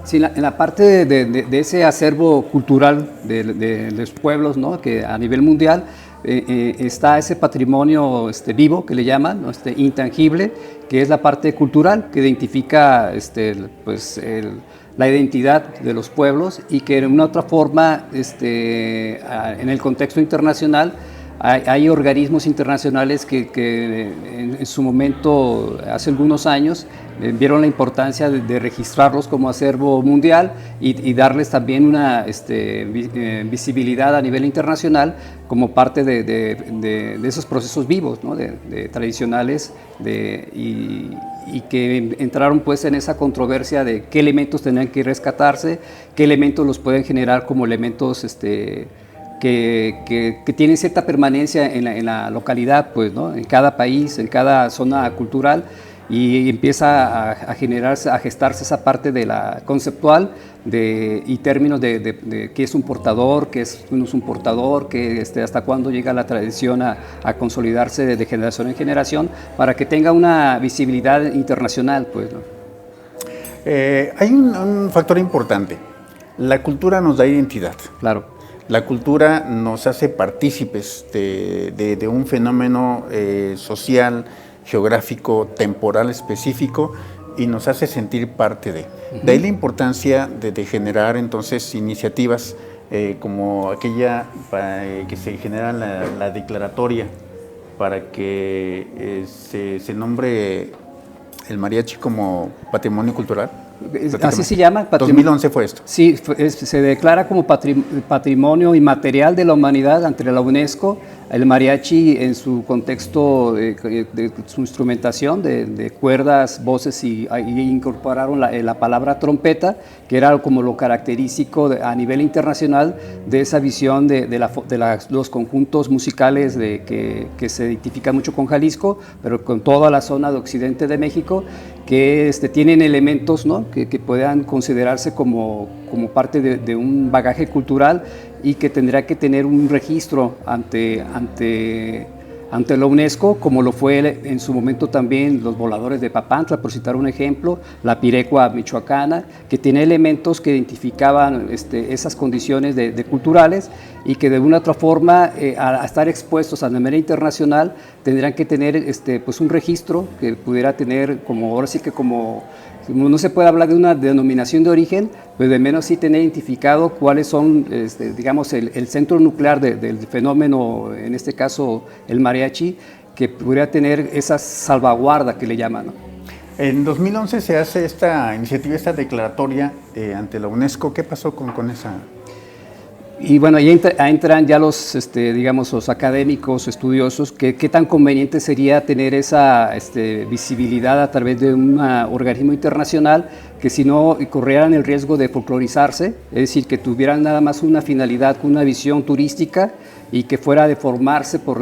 [SPEAKER 3] Sí, en la parte de ese acervo cultural de los pueblos, ¿no? Que a nivel mundial está ese patrimonio vivo, que le llaman, ¿no? Intangible, que es la parte cultural, que identifica la identidad de los pueblos, y que de una otra forma, en el contexto internacional, hay organismos internacionales que en su momento, hace algunos años, vieron la importancia de registrarlos como acervo mundial y darles también una visibilidad a nivel internacional como parte de esos procesos vivos, ¿no? Tradicionales, y que entraron pues en esa controversia de qué elementos tenían que rescatarse, qué elementos los pueden generar como elementos que tienen cierta permanencia en la localidad, pues, ¿no? En cada país, en cada zona cultural, y empieza a generarse, a gestarse esa parte de la conceptual y términos de qué es un portador, qué no es un portador, hasta cuándo llega la tradición a consolidarse de generación en generación, para que tenga una visibilidad internacional, pues, ¿no?
[SPEAKER 2] Hay un factor importante. La cultura nos da identidad.
[SPEAKER 3] Claro.
[SPEAKER 2] La cultura nos hace partícipes de un fenómeno social, geográfico, temporal específico, y nos hace sentir parte de. De ahí la importancia de generar entonces iniciativas como aquella que se genera la declaratoria para que se nombre el mariachi como patrimonio cultural.
[SPEAKER 3] Así se llama.
[SPEAKER 2] 2011 fue esto.
[SPEAKER 3] Sí, se declara como patrimonio inmaterial de la humanidad ante la UNESCO. El mariachi en su contexto de su instrumentación de cuerdas, voces y incorporaron la palabra trompeta, que era como lo característico a nivel internacional de esa visión de los conjuntos musicales que se identifican mucho con Jalisco, pero con toda la zona de occidente de México, que tienen elementos, ¿no?, que puedan considerarse como parte de un bagaje cultural y que tendrá que tener un registro ante la UNESCO, como lo fue en su momento también los voladores de Papantla, por citar un ejemplo, la pirecua michoacana, que tiene elementos que identificaban esas condiciones culturales y que de una u otra forma, a estar expuestos a manera internacional, tendrán que tener pues un registro que pudiera tener, como ahora sí que como no se puede hablar de una denominación de origen, pues de menos sí tener identificado cuáles son, digamos, el centro nuclear del fenómeno, en este caso el mariachi, que pudiera tener esa salvaguarda que le llaman, ¿no?
[SPEAKER 2] En 2011 se hace esta iniciativa, esta declaratoria ante la UNESCO. ¿Qué pasó con esa?
[SPEAKER 3] Y bueno, ahí entran ya los, digamos, los académicos, estudiosos, qué tan conveniente sería tener esa visibilidad a través de un organismo internacional que si no corrieran el riesgo de folclorizarse, es decir, que tuvieran nada más una finalidad, una visión turística y que fuera a deformarse por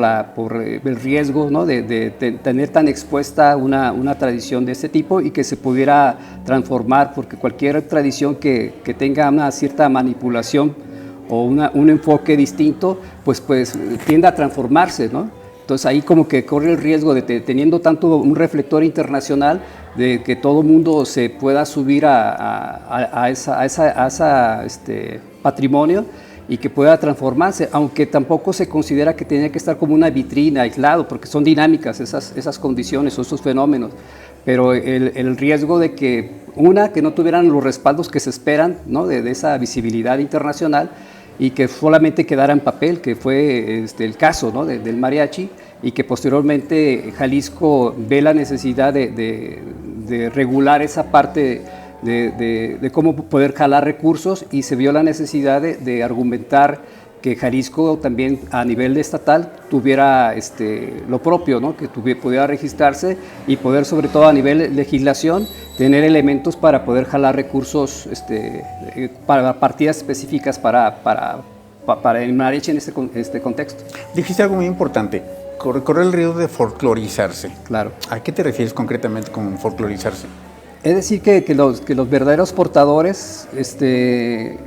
[SPEAKER 3] el riesgo, ¿no?, de tener tan expuesta una tradición de este tipo y que se pudiera transformar, porque cualquier tradición que tenga una cierta manipulación o un enfoque distinto, pues tiende a transformarse, ¿no? Entonces ahí como que corre el riesgo de teniendo tanto un reflector internacional de que todo el mundo se pueda subir a ese patrimonio y que pueda transformarse, aunque tampoco se considera que tiene que estar como una vitrina aislado, porque son dinámicas esas condiciones o esos fenómenos, pero el riesgo de que no tuvieran los respaldos que se esperan, ¿no?, de esa visibilidad internacional, y que solamente quedara en papel, que fue el caso, ¿no?, del mariachi, y que posteriormente Jalisco ve la necesidad de regular esa parte de cómo poder jalar recursos, y se vio la necesidad de argumentar que Jalisco también a nivel estatal tuviera lo propio, ¿no?, que pudiera registrarse y poder, sobre todo a nivel legislación, tener elementos para poder jalar recursos para partidas específicas para el mariachi en este contexto.
[SPEAKER 2] Dijiste algo muy importante, correr el riesgo de folclorizarse.
[SPEAKER 3] Claro.
[SPEAKER 2] ¿A qué te refieres concretamente con folclorizarse?
[SPEAKER 3] Es decir, que los verdaderos portadores que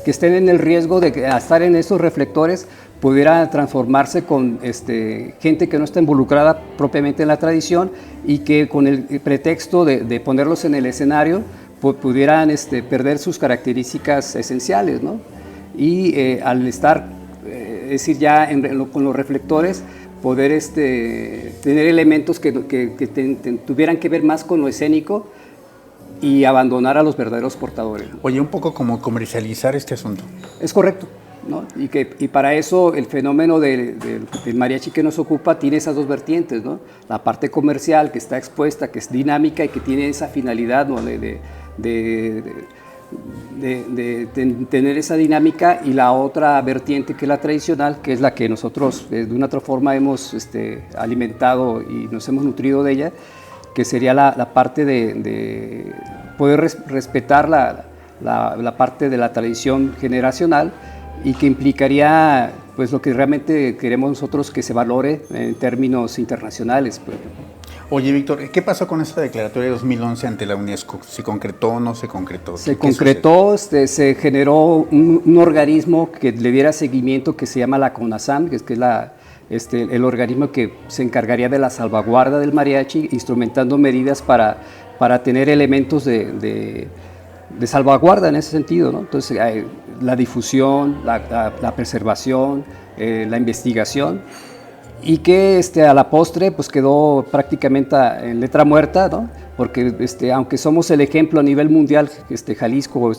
[SPEAKER 3] estén en el riesgo de estar en esos reflectores pudiera transformarse con gente que no está involucrada propiamente en la tradición y que con el pretexto de ponerlos en el escenario pudieran perder sus características esenciales, ¿no? Y al estar, es decir, ya con los reflectores, poder tener elementos que tuvieran que ver más con lo escénico y abandonar a los verdaderos portadores.
[SPEAKER 2] Oye, un poco como comercializar este asunto.
[SPEAKER 3] Es correcto, ¿no? Y para eso el fenómeno del mariachi que nos ocupa tiene esas dos vertientes, ¿no? La parte comercial, que está expuesta, que es dinámica y que tiene esa finalidad, ¿no?, de tener esa dinámica, y la otra vertiente que es la tradicional, que es la que nosotros de una otra forma hemos alimentado y nos hemos nutrido de ella, que sería la parte de poder respetar la parte de la tradición generacional, y que implicaría pues lo que realmente queremos nosotros que se valore en términos internacionales, pues.
[SPEAKER 2] Oye, Víctor, ¿qué pasó con esta declaratoria de 2011 ante la UNESCO? ¿Se concretó o no se concretó?
[SPEAKER 3] Se concretó, se generó un organismo que le diera seguimiento, que se llama la CONASAM, que es el organismo que se encargaría de la salvaguarda del mariachi, instrumentando medidas para tener elementos de salvaguarda en ese sentido, ¿no? Entonces, la difusión, la preservación, la investigación, y que a la postre pues quedó prácticamente en letra muerta, ¿no? Porque aunque somos el ejemplo a nivel mundial, Jalisco,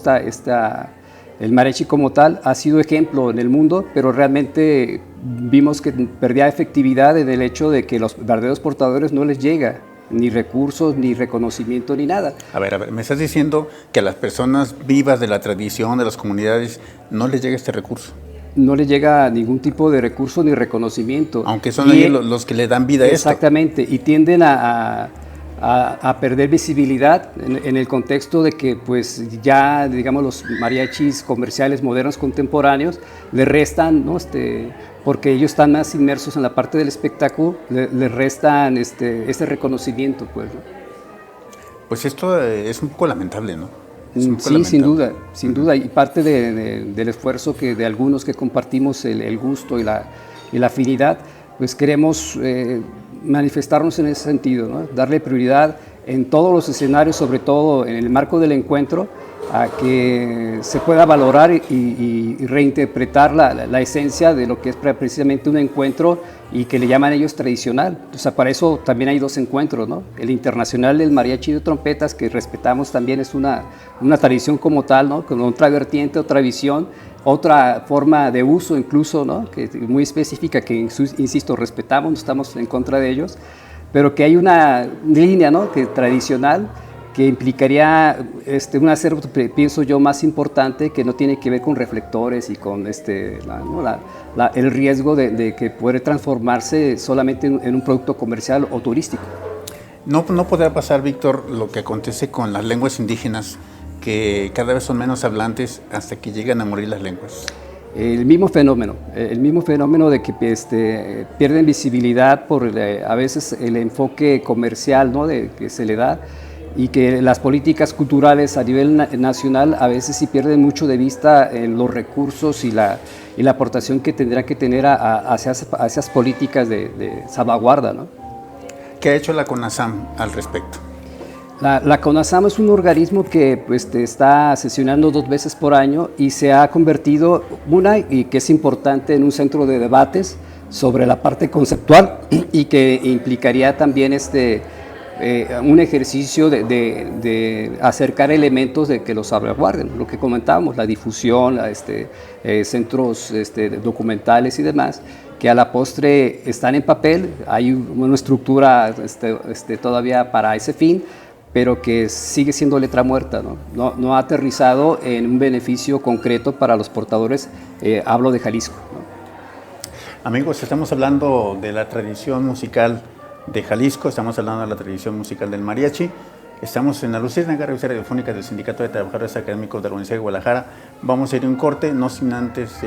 [SPEAKER 3] el mariachi como tal ha sido ejemplo en el mundo, pero realmente vimos que perdía efectividad en el hecho de que los verdaderos portadores no les llega ni recursos, ni reconocimiento, ni nada.
[SPEAKER 2] A ver, me estás diciendo que a las personas vivas de la tradición, de las comunidades, no les llega este recurso.
[SPEAKER 3] No les llega ningún tipo de recurso ni reconocimiento.
[SPEAKER 2] Aunque son ellos los que le dan vida a esto.
[SPEAKER 3] Exactamente, y tienden a perder visibilidad en el contexto de que pues ya, digamos, los mariachis comerciales modernos contemporáneos le restan, ¿no? Porque ellos están más inmersos en la parte del espectáculo, le restan ese reconocimiento, pues, ¿no?
[SPEAKER 2] Pues esto es un poco lamentable, ¿no?
[SPEAKER 3] Sí, lamentable. sin duda, y parte del esfuerzo de algunos que compartimos el gusto y la afinidad, pues queremos manifestarnos en ese sentido, ¿no? Darle prioridad en todos los escenarios, sobre todo en el marco del encuentro, a que se pueda valorar y reinterpretar la esencia de lo que es precisamente un encuentro y que le llaman ellos tradicional. O sea, para eso también hay dos encuentros, ¿no? El internacional del mariachi de trompetas, que respetamos también, es una tradición como tal, ¿no? Con otra vertiente, otra visión, otra forma de uso incluso, ¿no? Que muy específica, que insisto, respetamos, no estamos en contra de ellos, pero que hay una línea, ¿no? Que tradicional, que implicaría un acervo, pienso yo, más importante, que no tiene que ver con reflectores y con el riesgo de que puede transformarse solamente en un producto comercial o turístico.
[SPEAKER 2] No podrá pasar, Víctor, lo que acontece con las lenguas indígenas, que cada vez son menos hablantes hasta que llegan a morir las lenguas.
[SPEAKER 3] El mismo fenómeno de que pierden visibilidad por a veces el enfoque comercial, ¿no? Que se le da, y que las políticas culturales a nivel nacional a veces sí pierden mucho de vista los recursos y la aportación que tendrá que tener hacia esas políticas de salvaguarda, ¿no?
[SPEAKER 2] ¿Qué ha hecho la CONASAM al respecto?
[SPEAKER 3] La CONASAM es un organismo que está sesionando 2 veces por año y se ha convertido, y que es importante, en un centro de debates sobre la parte conceptual y que implicaría también un ejercicio de acercar elementos de que los salvaguarden, lo que comentábamos, la difusión, centros documentales y demás, que a la postre están en papel, hay una estructura todavía para ese fin, pero que sigue siendo letra muerta, ¿no? No ha aterrizado en un beneficio concreto para los portadores, hablo de Jalisco, ¿no?
[SPEAKER 2] Amigos, estamos hablando de la tradición musical de Jalisco, estamos hablando de la tradición musical del mariachi, estamos en la Luciérnaga, revista radiofónica del Sindicato de Trabajadores Académicos de la Universidad de Guadalajara. Vamos a ir a un corte, no sin antes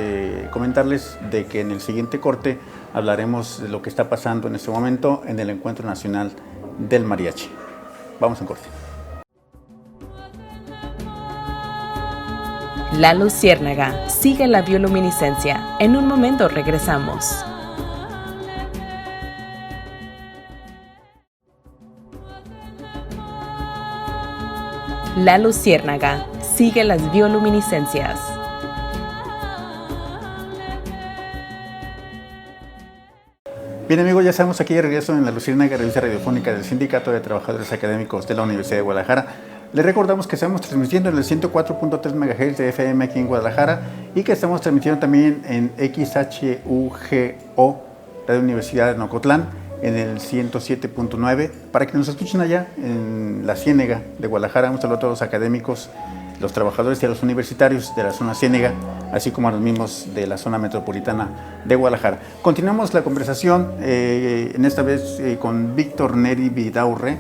[SPEAKER 2] comentarles de que en el siguiente corte hablaremos de lo que está pasando en este momento en el Encuentro Nacional del Mariachi. Vamos a un corte.
[SPEAKER 1] La Luciérnaga, sigue la bioluminiscencia. En un momento regresamos. La Luciérnaga, sigue las bioluminiscencias.
[SPEAKER 2] Bien, amigos, ya estamos aquí de regreso en la Luciérnaga, revista radiofónica del Sindicato de Trabajadores Académicos de la Universidad de Guadalajara. Les recordamos que estamos transmitiendo en el 104.3 MHz de FM aquí en Guadalajara y que estamos transmitiendo también en XHUGO, Radio Universidad de Nocotlán, en el 107.9, para que nos escuchen allá en la Ciénega de Guadalajara. Un saludo a todos los académicos, los trabajadores y a los universitarios de la zona Ciénega, así como a los mismos de la zona metropolitana de Guadalajara. Continuamos la conversación, en esta vez con Víctor Neri Vidaurre,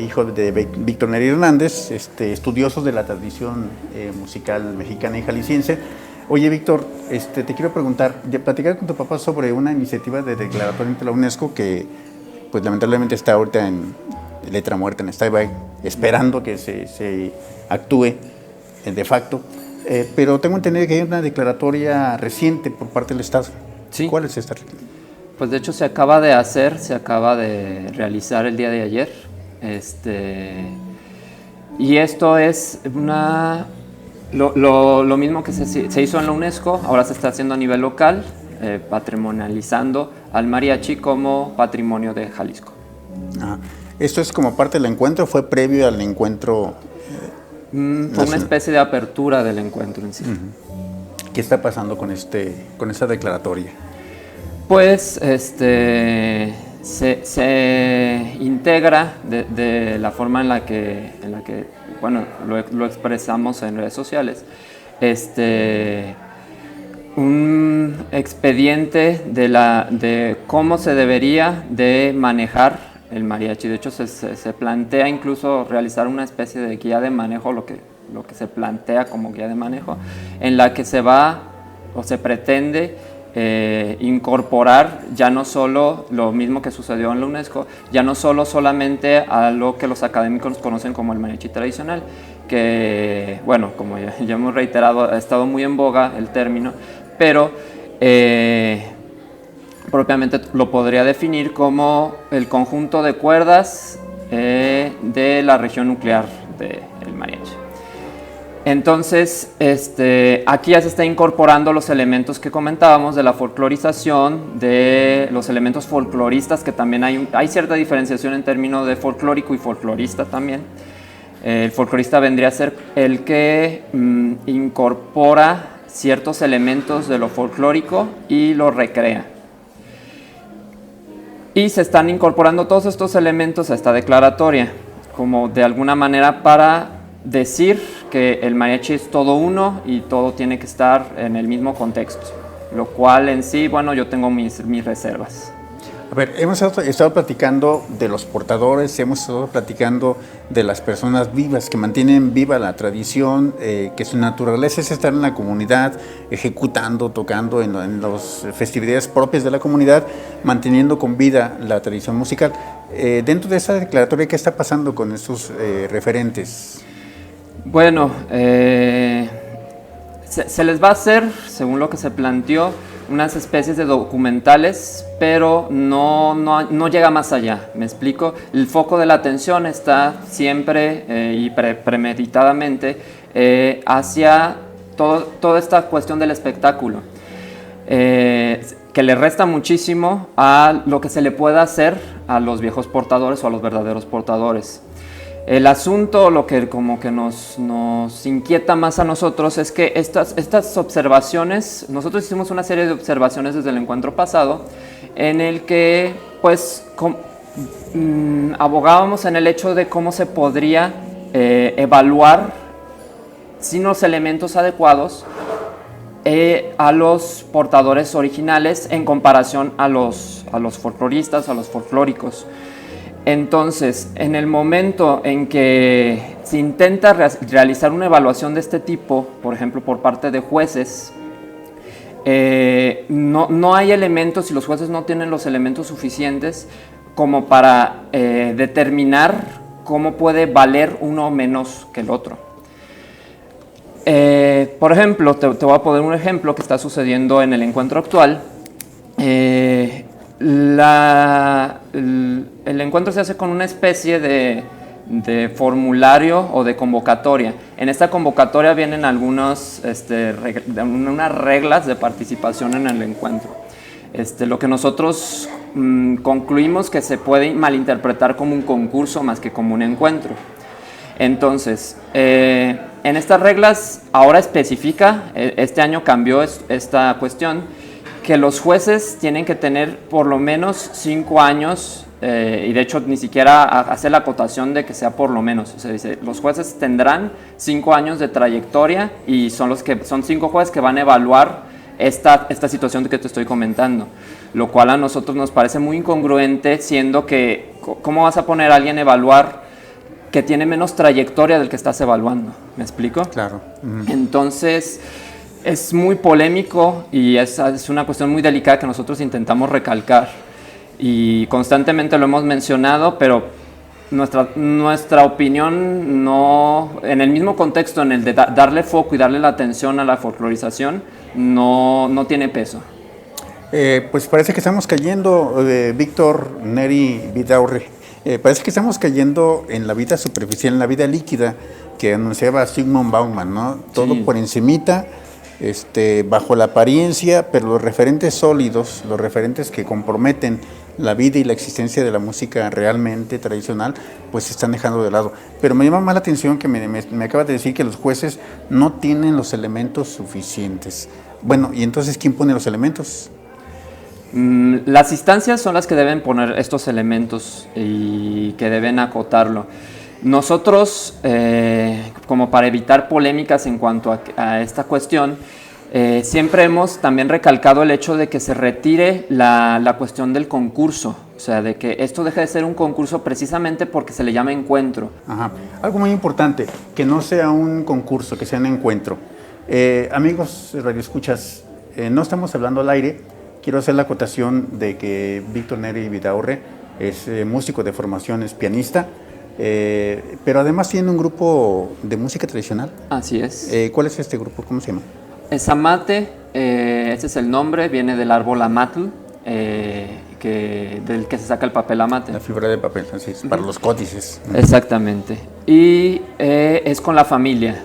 [SPEAKER 2] hijo de Víctor Neri Hernández, estudiosos de la tradición musical mexicana y jalisciense. Oye, Víctor, te quiero preguntar, platicar con tu papá sobre una iniciativa de declaratoria ante la UNESCO que, pues lamentablemente está ahorita en letra muerta, en stand-by, esperando que se actúe de facto, pero tengo entendido que hay una declaratoria reciente por parte del Estado.
[SPEAKER 4] Sí.
[SPEAKER 2] ¿Cuál es esta?
[SPEAKER 4] Pues de hecho se acaba de realizar el día de ayer, y esto es lo mismo que se hizo en la UNESCO, ahora se está haciendo a nivel local, patrimonializando al mariachi como patrimonio de Jalisco.
[SPEAKER 2] ¿Esto es como parte del encuentro? ¿Fue previo al encuentro?
[SPEAKER 4] Fue una especie de apertura del encuentro en sí.
[SPEAKER 2] ¿Qué está pasando con esta declaratoria?
[SPEAKER 4] Pues se integra de la forma en la que bueno, lo expresamos en redes sociales, un expediente de cómo se debería de manejar el mariachi. De hecho, se plantea incluso realizar una especie de guía de manejo, lo que se plantea como guía de manejo, en la que se va o se pretende incorporar ya no solo lo mismo que sucedió en la UNESCO, ya no solamente a lo que los académicos conocen como el mariachi tradicional, que, bueno, como ya hemos reiterado, ha estado muy en boga el término, pero propiamente lo podría definir como el conjunto de cuerdas de la región nuclear del mariachi. Entonces, aquí ya se está incorporando los elementos que comentábamos de la folclorización, de los elementos folcloristas, que también hay cierta diferenciación en términos de folclórico y folclorista también. El folclorista vendría a ser el que incorpora ciertos elementos de lo folclórico y lo recrea. Y se están incorporando todos estos elementos a esta declaratoria, como de alguna manera para decir que el mariachi es todo uno y todo tiene que estar en el mismo contexto, lo cual en sí, bueno, yo tengo mis reservas.
[SPEAKER 2] A ver, hemos estado platicando de los portadores, hemos estado platicando de las personas vivas que mantienen viva la tradición, que su naturaleza es estar en la comunidad, ejecutando, tocando en las festividades propias de la comunidad, manteniendo con vida la tradición musical. Dentro de esa declaratoria, ¿qué está pasando con estos referentes?
[SPEAKER 4] Bueno, se les va a hacer, según lo que se planteó, unas especies de documentales, pero no llega más allá, ¿me explico? El foco de la atención está siempre y premeditadamente hacia toda esta cuestión del espectáculo, que le resta muchísimo a lo que se le pueda hacer a los viejos portadores o a los verdaderos portadores. El asunto, lo que como que nos inquieta más a nosotros es que estas observaciones, nosotros hicimos una serie de observaciones desde el encuentro pasado, en el que pues abogábamos en el hecho de cómo se podría evaluar sin los elementos adecuados a los portadores originales en comparación a los folcloristas, a los folclóricos. Entonces, en el momento en que se intenta realizar una evaluación de este tipo, por ejemplo, por parte de jueces, no hay elementos y los jueces no tienen los elementos suficientes como para determinar cómo puede valer uno menos que el otro. Por ejemplo, te voy a poner un ejemplo que está sucediendo en el encuentro actual. El encuentro se hace con una especie de formulario o de convocatoria. En esta convocatoria vienen unas reglas de participación en el encuentro. Lo que nosotros concluimos que se puede malinterpretar como un concurso más que como un encuentro. Entonces, en estas reglas ahora especifica, este año cambió esta cuestión, que los jueces tienen que tener por lo menos 5 años, y de hecho ni siquiera hacer la acotación de que sea por lo menos. O sea, dice, los jueces tendrán 5 años de trayectoria y son 5 jueces que van a evaluar esta situación que te estoy comentando, lo cual a nosotros nos parece muy incongruente, siendo que ¿cómo vas a poner a alguien a evaluar que tiene menos trayectoria del que estás evaluando? ¿Me explico?
[SPEAKER 2] Claro.
[SPEAKER 4] Entonces, es muy polémico y es una cuestión muy delicada que nosotros intentamos recalcar y constantemente lo hemos mencionado, pero nuestra opinión no, en el mismo contexto en el de darle foco y darle la atención a la folclorización, no tiene peso.
[SPEAKER 2] Pues parece que estamos cayendo, Víctor Neri Vidaurre, parece que estamos cayendo en la vida superficial, en la vida líquida que anunciaba Zygmunt Bauman, ¿no? Todo sí, por encimita, bajo la apariencia, pero los referentes sólidos, los referentes que comprometen la vida y la existencia de la música realmente tradicional, pues se están dejando de lado. Pero me llama más la atención que me acaba de decir que los jueces no tienen los elementos suficientes. Bueno, ¿y entonces quién pone los elementos?
[SPEAKER 4] Las instancias son las que deben poner estos elementos y que deben acotarlo. Nosotros, como para evitar polémicas en cuanto a esta cuestión, siempre hemos también recalcado el hecho de que se retire la cuestión del concurso, o sea, de que esto deje de ser un concurso precisamente porque se le llama encuentro.
[SPEAKER 2] Ajá. Algo muy importante, que no sea un concurso, que sea un encuentro. Amigos radioescuchas, no estamos hablando al aire. Quiero hacer la acotación de que Víctor Neri Vidaurre es músico de formación, es pianista, pero además tiene un grupo de música tradicional.
[SPEAKER 4] Así es.
[SPEAKER 2] ¿Cuál es este grupo? ¿Cómo se llama?
[SPEAKER 4] Es amate, ese es el nombre, viene del árbol amatl, del que se saca el papel amate.
[SPEAKER 2] La fibra de papel, así es, para los códices.
[SPEAKER 4] Exactamente. Y es con la familia,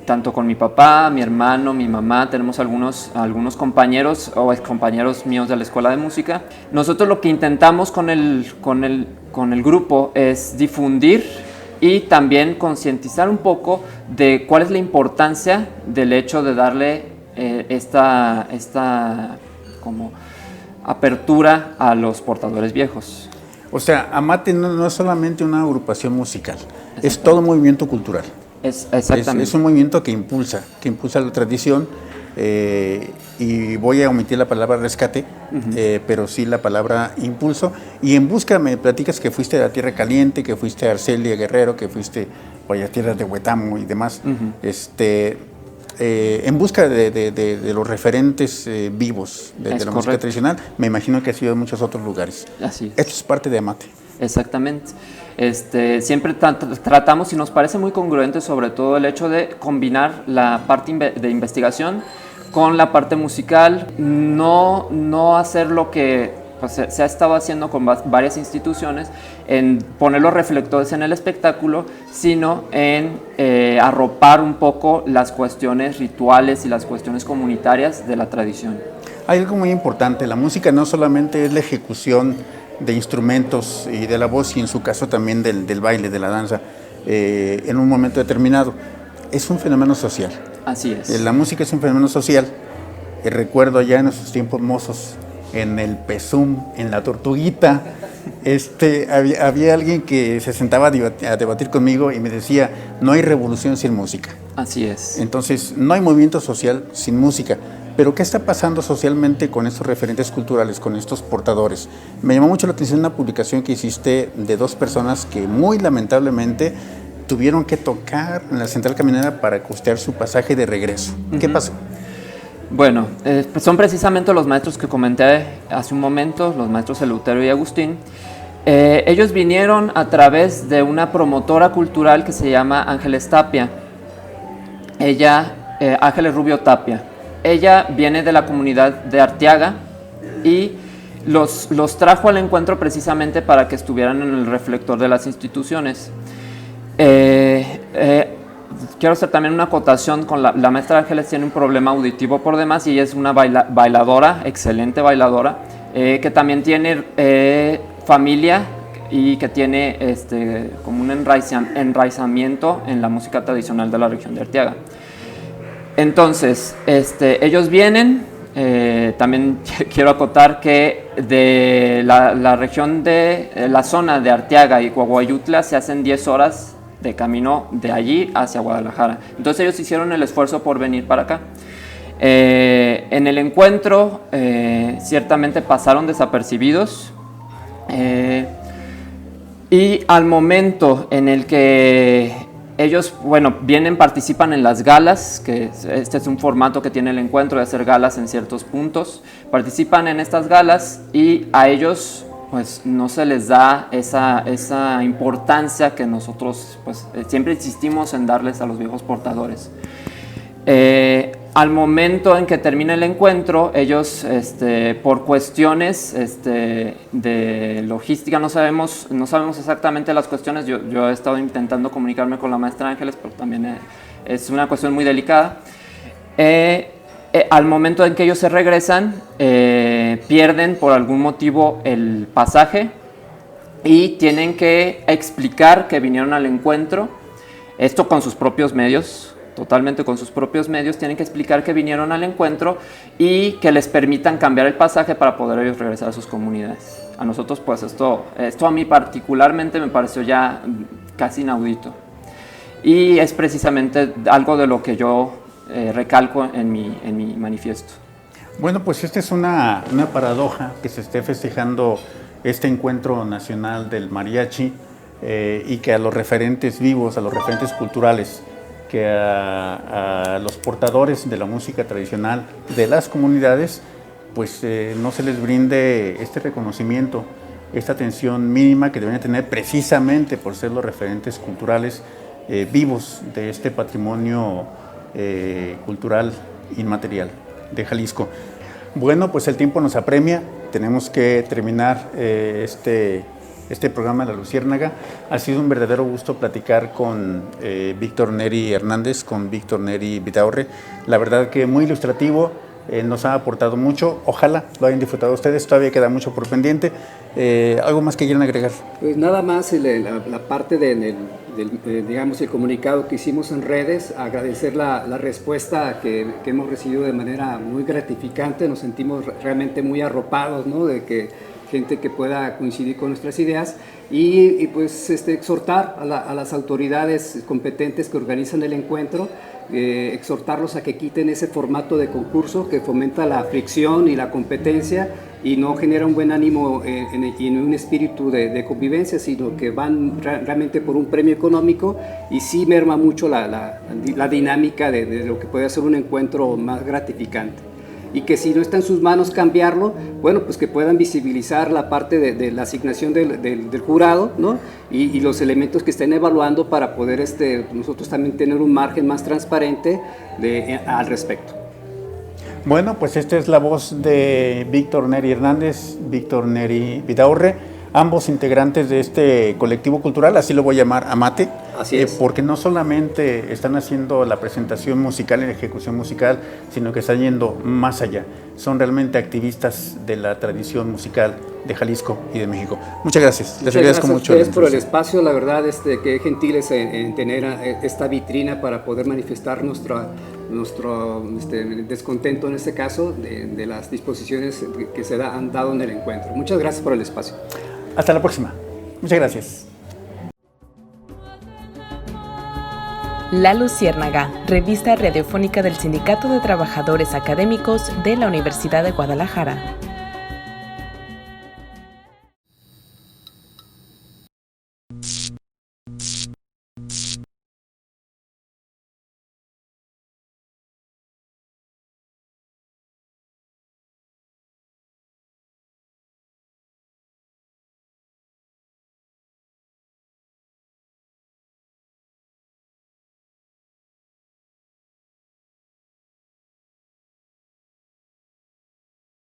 [SPEAKER 4] tanto con mi papá, mi hermano, mi mamá, tenemos algunos compañeros o excompañeros míos de la escuela de música. Nosotros lo que intentamos con el grupo es difundir y también concientizar un poco de cuál es la importancia del hecho de darle esta como apertura a los portadores viejos.
[SPEAKER 2] O sea, Amate no es solamente una agrupación musical, es todo un movimiento cultural.
[SPEAKER 4] Exactamente.
[SPEAKER 2] Es un movimiento que impulsa la tradición, y voy a omitir la palabra rescate, pero sí la palabra impulso. Y en busca, me platicas que fuiste a la Tierra Caliente, que fuiste a Arcelia Guerrero, que fuiste a tierras de Huetamo y demás, en busca de los referentes vivos de la música tradicional. Me imagino que has ido a muchos otros lugares.
[SPEAKER 4] Así es.
[SPEAKER 2] Esto es parte de Amate.
[SPEAKER 4] Exactamente. Siempre tratamos y nos parece muy congruente sobre todo el hecho de combinar la parte de investigación con la parte musical, no hacer lo que pues, se ha estado haciendo con varias instituciones, en poner los reflectores en el espectáculo, sino en arropar un poco las cuestiones rituales y las cuestiones comunitarias de la tradición.
[SPEAKER 2] Hay algo muy importante, la música no solamente es la ejecución de instrumentos y de la voz, y en su caso también del baile, de la danza, en un momento determinado. Es un fenómeno social.
[SPEAKER 4] Así es.
[SPEAKER 2] La música es un fenómeno social. Recuerdo ya en esos tiempos mozos, en el Pezum, en la Tortuguita, había alguien que se sentaba a debatir conmigo y me decía, no hay revolución sin música.
[SPEAKER 4] Así es.
[SPEAKER 2] Entonces, no hay movimiento social sin música. Pero ¿qué está pasando socialmente con estos referentes culturales, con estos portadores? Me llamó mucho la atención una publicación que hiciste de dos personas que muy lamentablemente tuvieron que tocar en la central camionera para costear su pasaje de regreso. ¿Qué pasó?
[SPEAKER 4] Bueno, son precisamente los maestros que comenté hace un momento, los maestros Eleuterio y Agustín. Ellos vinieron a través de una promotora cultural que se llama Ángeles Tapia. Ángeles Rubio Tapia. Ella viene de la comunidad de Arteaga y los trajo al encuentro precisamente para que estuvieran en el reflector de las instituciones. Quiero hacer también una acotación con la maestra Ángeles. Tiene un problema auditivo por demás y ella es una bailadora, excelente bailadora, que también tiene familia y que tiene como un enraizamiento en la música tradicional de la región de Arteaga. Entonces, ellos vienen, también quiero acotar que de la región de la zona de Arteaga y Coahuayutla se hacen 10 horas de camino de allí hacia Guadalajara. Entonces ellos hicieron el esfuerzo por venir para acá. En el encuentro ciertamente pasaron desapercibidos, y al momento en el que ellos, participan en las galas, que este es un formato que tiene el encuentro de hacer galas en ciertos puntos. Participan en estas galas y a ellos pues no se les da esa importancia que nosotros pues, siempre insistimos en darles a los viejos portadores. Al momento en que termina el encuentro, ellos por cuestiones de logística, no sabemos exactamente las cuestiones. Yo he estado intentando comunicarme con la maestra Ángeles, pero también es una cuestión muy delicada. Al momento en que ellos se regresan, pierden por algún motivo el pasaje y tienen que explicar que vinieron al encuentro, esto con sus propios medios, totalmente con sus propios medios, tienen que explicar que vinieron al encuentro y que les permitan cambiar el pasaje para poder ellos regresar a sus comunidades. A nosotros, pues esto a mí particularmente me pareció ya casi inaudito. Y es precisamente algo de lo que yo recalco en mi manifiesto.
[SPEAKER 2] Bueno, pues esta es una paradoja que se esté festejando este encuentro nacional del mariachi y que a los referentes vivos, a los referentes culturales, que a los portadores de la música tradicional de las comunidades, pues no se les brinde este reconocimiento, esta atención mínima que deben tener precisamente por ser los referentes culturales vivos de este patrimonio cultural inmaterial de Jalisco. Bueno, pues el tiempo nos apremia, tenemos que terminar este programa de La Luciérnaga. Ha sido un verdadero gusto platicar con Víctor Neri Hernández, con Víctor Neri Vidaurre. La verdad que muy ilustrativo, nos ha aportado mucho. Ojalá lo hayan disfrutado ustedes, todavía queda mucho por pendiente. ¿Algo más que quieran agregar?
[SPEAKER 3] Pues nada más la parte digamos, el comunicado que hicimos en redes, agradecer la respuesta que hemos recibido de manera muy gratificante. Nos sentimos realmente muy arropados, ¿no? De que gente que pueda coincidir con nuestras ideas y pues exhortar a las autoridades competentes que organizan el encuentro, exhortarlos a que quiten ese formato de concurso que fomenta la fricción y la competencia y no genera un buen ánimo en un espíritu de convivencia, sino que van realmente por un premio económico y sí merma mucho la dinámica de lo que puede ser un encuentro más gratificante. Y que si no está en sus manos cambiarlo, bueno, pues que puedan visibilizar la parte de la asignación del jurado, ¿no? Y los elementos que estén evaluando para poder nosotros también tener un margen más transparente al respecto.
[SPEAKER 2] Bueno, pues esta es la voz de Víctor Neri Hernández, Víctor Neri Vidaurre, ambos integrantes de este colectivo cultural, así lo voy a llamar, Amate.
[SPEAKER 3] Así es.
[SPEAKER 2] Porque no solamente están haciendo la presentación musical y la ejecución musical, sino que están yendo más allá. Son realmente activistas de la tradición musical de Jalisco y de México. Muchas gracias. Les agradezco mucho.
[SPEAKER 3] Gracias por el espacio, la verdad, que gentiles en tener esta vitrina para poder manifestar nuestro descontento en este caso de las disposiciones que se han dado en el encuentro. Muchas gracias por el espacio.
[SPEAKER 2] Hasta la próxima. Muchas gracias.
[SPEAKER 1] La Luciérnaga, revista radiofónica del Sindicato de Trabajadores Académicos de la Universidad de Guadalajara.